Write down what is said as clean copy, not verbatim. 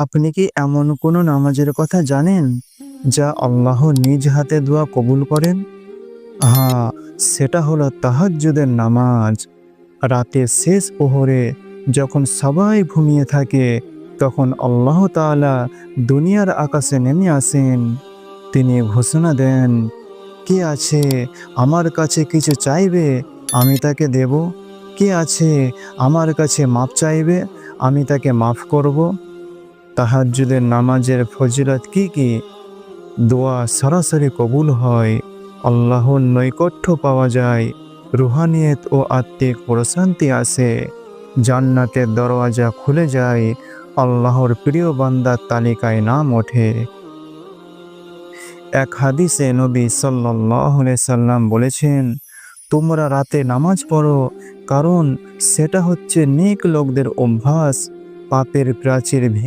আপনি কি এমন কোনো নামাজের কথা জানেন, যা আল্লাহ নিজ হাতে দোয়া কবুল করেন? হ্যাঁ, সেটা হলো তাহাজ্জুদের নামাজ। রাতের শেষ প্রহরে যখন সবাই ঘুমিয়ে থাকে, তখন আল্লাহ তাআলা দুনিয়ার আকাশে নেমে আসেন। তিনি ঘোষণা দেন, কে আছে আমার কাছে কিছু চাইবে, আমি তাকে দেব। কে আছে আমার কাছে মাপ চাইবে, আমি তাকে মাফ করব। তাহাজ্জুদের নামাজের ফজিলত কি কি? দোয়া সরাসরি কবুল হয়, আল্লাহর নৈকট্য পাওয়া যায়, রুহানিয়ত ও আত্মিক প্রশান্তি আসে, জান্নাতের দরওয়াজা খুলে যায়, আল্লাহর প্রিয় বান্দার তালিকায় নাম ওঠে। এক হাদিসে নবী সাল্লাল্লাহু আলাইহি সাল্লাম বলেছেন, তোমরা রাতে নামাজ পড়ো, কারণ সেটা হচ্ছে নেক লোকদের অভ্যাস। পাপের প্রাচীর